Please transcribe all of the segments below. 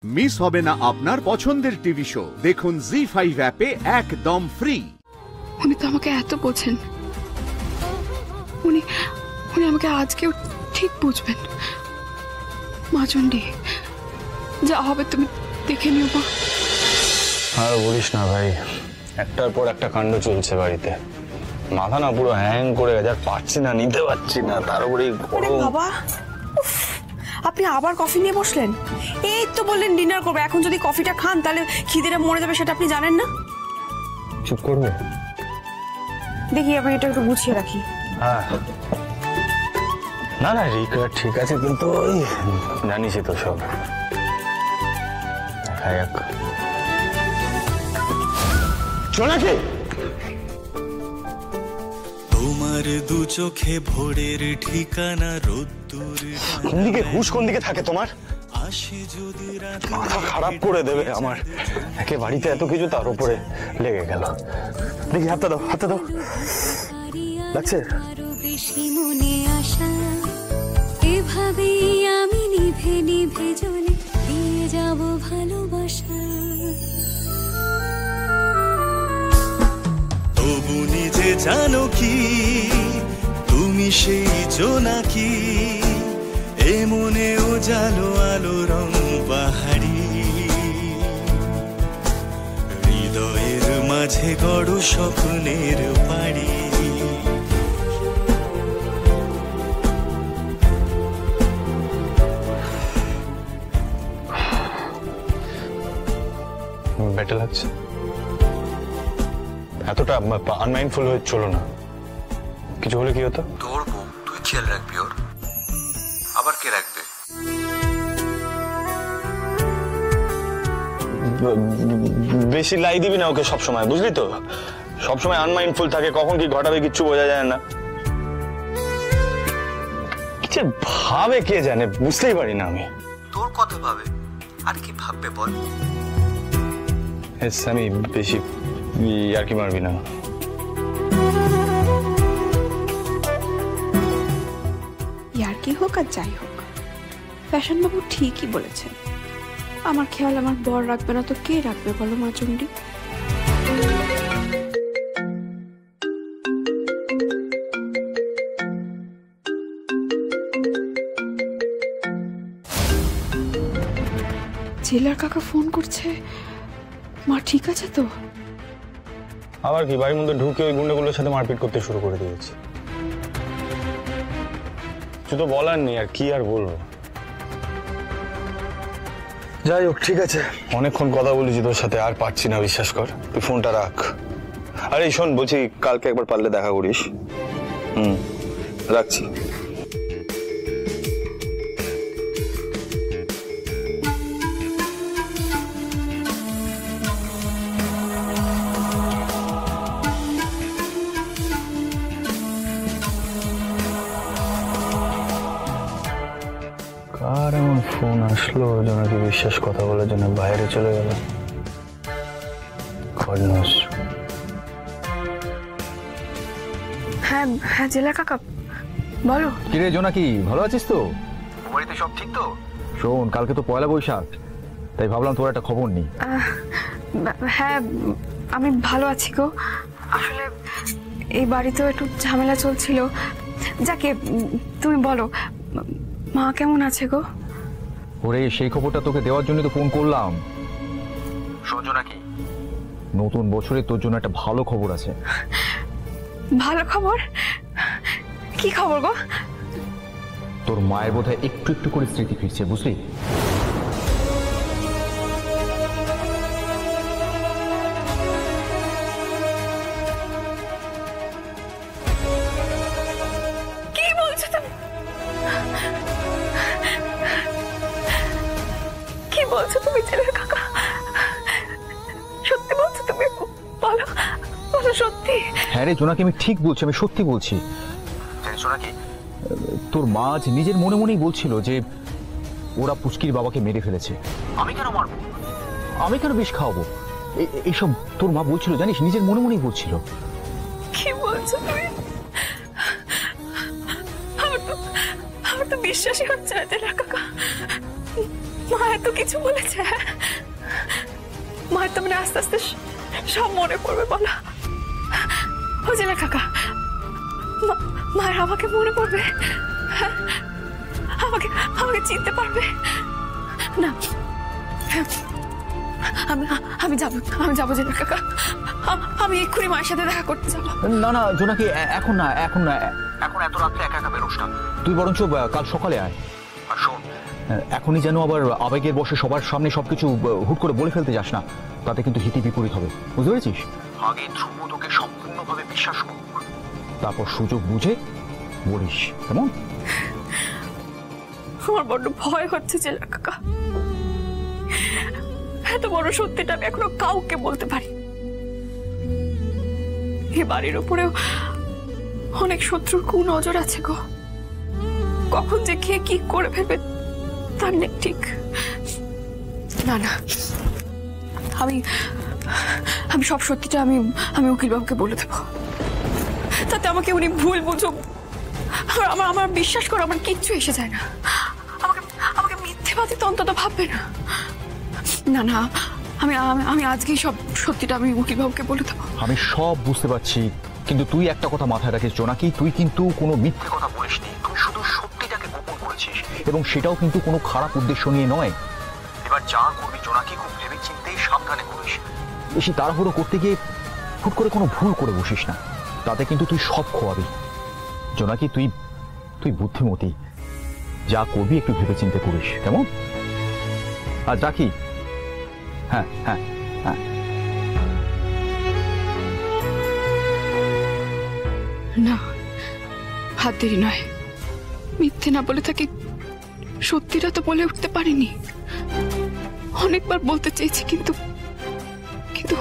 Miss হবে না আপনার পছন্দের টিভি শো। দেখুন জি5 অ্যাপে একদম ফ্রি। উনি তো আমাকে এত বোঝেন, উনি আমাকে আজকেও ঠিক বুঝবেন। মা চণ্ডী, যা হবে তুমি দেখে নিও মা। আর বলিস না ভাই, একটার পর একটা কাণ্ড চলছে বাড়িতে। মাথা না পুরো হ্যাং করে গেছে, আর পারছি না, নিতে পারছি না। তার উপরে বাবা, আপনি আবার কফি নিয়ে বসলেন? এই তো বললেন ডিনার করবো, এখন যদি কফিটা খান তাহলে খিদেটা মরে যাবে, সেটা আপনি জানেন না? চুপ করবে? দেখি আমি এটা একটু গুছিয়ে রাখি। হ্যাঁ, না না রিকা ঠিক আছে, কিন্তু ওই জানিসই তো সব। জোনাকি, তোমার দু চোখে ভোরের ঠিকানা রোদ্দুর। কোন দিকে হুশ, কোন দিকে থাকে তোমার? মাথা খারাপ করে দেবে আমার। একে বাড়িতে এত কিছু, তার উপরে লেগে গেল। দেখি হাতটা দাও, হাতটা দাও। লাগছে? বেশি মনে আসা, এভাবেই আমি নিভে নিভে জ্বলে দিয়ে যাব ভালোবাসা। তবু নিজে জানো কি তুমি সেই জোনাকি, এ মনেও জালো আলো রং বাহারি। হৃদয়ের মাঝে গড় স্বপ্নের বাড়ি। বেটার লাগছে? এতটা আনমাইন্ডফুল হয়ে চলো না। কিছু হলে কি হতো? তোর বউ, তুই খেয়াল রাখবি ওর। আবার কে রাখবে? বেশি লাই দিবি না ওকে সবসময়, বুঝলি তো? সবসময় আনমাইন্ডফুল থাকে, কখন কি ঘটাবে কিচ্ছু বোঝা যায় না। কি ভাবে কে জানে, বুঝতেই পারি না আমি। তোর কথা ভাবে, আর কি ভাববে বল? আমি বেশি আর কি মারবি না। ইয়ার কি হোক আর যাই হোক, ফ্যাশন বাবু ঠিকই বলেছেন। আমার খেয়াল আমার বর রাখবে না তো কে রাখবে বলো মা চণ্ডী? জেলার কাকা ফোন করছে। মা ঠিক আছে তো? আবার কি, বাড়ির মধ্যে ঢুকে ওই গুন্ডাগুলোর সাথে মারপিট করতে শুরু করে দিয়েছে। কিছু তো বলার নেই, আর কি আর বলবো। যাই হোক, ঠিক আছে, অনেকক্ষণ কথা বলেছি তোর সাথে, আর পারছি না, বিশ্বাস কর। তুই ফোনটা রাখ। আরে শোন, বলছি কালকে একবার পারলে দেখা করিস। রাখছি। আর এমন ফোন আসলো জোনাকি বিশ্বাস কথা বলার জন্য বাইরে চলে গেল? হ্যাঁ হ্যাঁ জেলা কাকা বলো। কিরে জোনাকি, ভালো আছিস তো? বাড়িতে সব ঠিক তো? শোন, কালকে তো পয়লা বৈশাখ, তাই ভাবলাম তোর একটা খবর নেই। হ্যাঁ আমি ভালো আছি গো। আসলে এই বাড়িতেও একটু ঝামেলা চলছিল। যাকে তুমি বলো, মা কেমন আছে গো? ওরে, সেই খবরটা তোকে দেওয়ার জন্য তো ফোন করলাম। শোন জোনাকি, নতুন বছরে তোর জন্য একটা ভালো খবর আছে। ভালো খবর? কি খবর গো? তোর মায়ের বোধহয় একটু একটু করে স্মৃতি ফিরছে, বুঝলি? কি বলছো তুমি? কি বলছো তুমি জেলার কাকা? সত্যি বলছো তুমি? বলো বলো সত্যি। হ্যাঁ রে জোনাকি, আমি ঠিক বলছি, আমি সত্যি বলছি। জোনাকি, তোর মা আজ নিজের মনে মনেই বলছিল যে ওরা পুচকির বাবাকে মেরে ফেলেছে। আমি কেন মারবো? আমি কেন বিষ খাওয়াবো? এইসব তোর মা বলছিল, জানিস, নিজের মনে মনেই বলছিল। কি বলছো তুমি? আমার তো বিশ্বাসই হচ্ছে না জেলার কাকা। মা এত কিছু বলেছে, মায়ের তো মানে আস্তে আস্তে সব মনে পড়বে বলা। বুঝলে কাকা, মায়ের আমাকে মনে পড়বে, আমাকে আমাকে চিনতে পারবে না। আমি যাবো জেলা কাকা, আমি এক্ষুনি মায়ের সাথে দেখা করতে যাবো। না না জোনাকি, এখন না, এখন এত রাত্রে একা একা বেরোস না, তুই বরঞ্চ কাল সকালে আয়। আর শোন, এখনই যেন আবার আবেগের বসে সবার সামনে সবকিছু হুট করে বলে ফেলতে যাস না, তাতে কিন্তু হিতে বিপরীত হবে, বুঝতে পেরেছিস? আগে ধ্রুব তোকে সম্পূর্ণভাবে বিশ্বাস করুক, তারপর সুযোগ বুঝে বলিস, কেমন? আমার বড্ড ভয় হচ্ছে জেলা কাকা, এত বড় সত্যিটা আমি এখনো কাউকে বলতে পারি। এ বাড়ির উপরেও অনেক শত্রুর কুনজর আছে গো, কখন যে কে কি করে ফেলবে তার নেই ঠিক। না না, আমি সব সত্যিটা আমি উকিল বাবুকে বলে দেব, তাতে আমাকে উনি ভুল বুঝুক। আমার বিশ্বাস করো, আমার কিচ্ছু এসে যায় না, আমাকে মিথ্যেবাদী তো অন্তত ভাববে না। না না, আমি আজকেই সব সত্যিটা আমি উকিল বাবুকে বলে দেবো। আমি সব বুঝতে পারছি, কিন্তু তুই একটা কথা মাথায় রাখিস জোনাকি, তুই কিন্তু কোনো মিথ্যে কথা বলিসনি, তুই শুধু সত্যিটাকে গোপন করেছিস, এবং সেটাও কিন্তু কোনো খারাপ উদ্দেশ্য নিয়ে নয়। এবার যা করবি জোনাকি, খুব ভেবে চিন্তে সাবধানে করিস, বেশি তাড়াহুড়ো করতে গিয়ে হুট করে কোনো ভুল করে বসিস না, তাতে কিন্তু তুই সব খোয়াবি। জোনাকি, তুই বুদ্ধিমতী, যা করবি একটু ভেবে চিন্তে করিস, কেমন? আর রাখি। হ্যাঁ হ্যাঁ হ্যাঁ। না, হাত দেরি নয়, মিথ্যে না বলে থাকি, সত্যিটা তো বলে উঠতে পারিনি। অনেকবার বলতে চেয়েছি, কিন্তু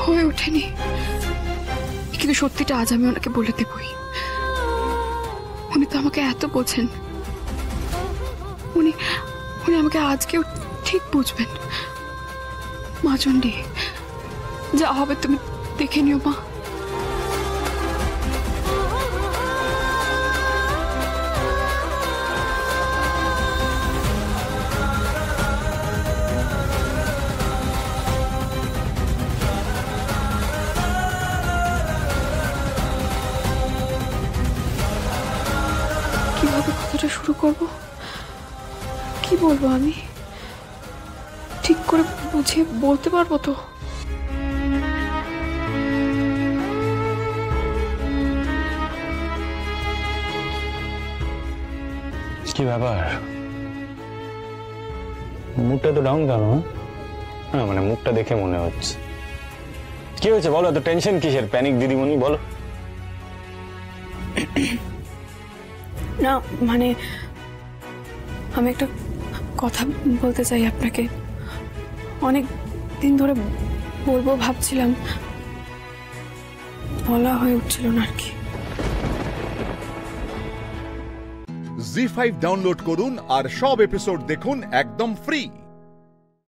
হয়ে ওঠেনি। কিন্তু সত্যিটা আজ আমি ওনাকে বলে দেবই। উনি তো আমাকে এত বোঝেন, উনি আমাকে আজকেও ঠিক বুঝবেন। মা চণ্ডী, যা হবে তুমি দেখে নিও মা। কিভাবে কথাটা শুরু করব, কি বলবো আমি? ঠিক করে বুঝিয়ে বলতে পারবো তো? কি ব্যাপার, মুখটা তো ডাউন কেন? হ্যাঁ মানে মুখটা দেখে মনে হচ্ছে। কি হয়েছে বলো, এত টেনশন কিসের? প্যানিক দিদিমণি, বলো। না মানে আমি একটা কথা বলতে চাই আপনাকে, অনেক দিন ধরে বলবো ভাবছিলাম, বলা হয়ে উঠছিল না আর কি। জি5 ডাউনলোড করুন আর সব এপিসোড দেখুন একদম ফ্রি।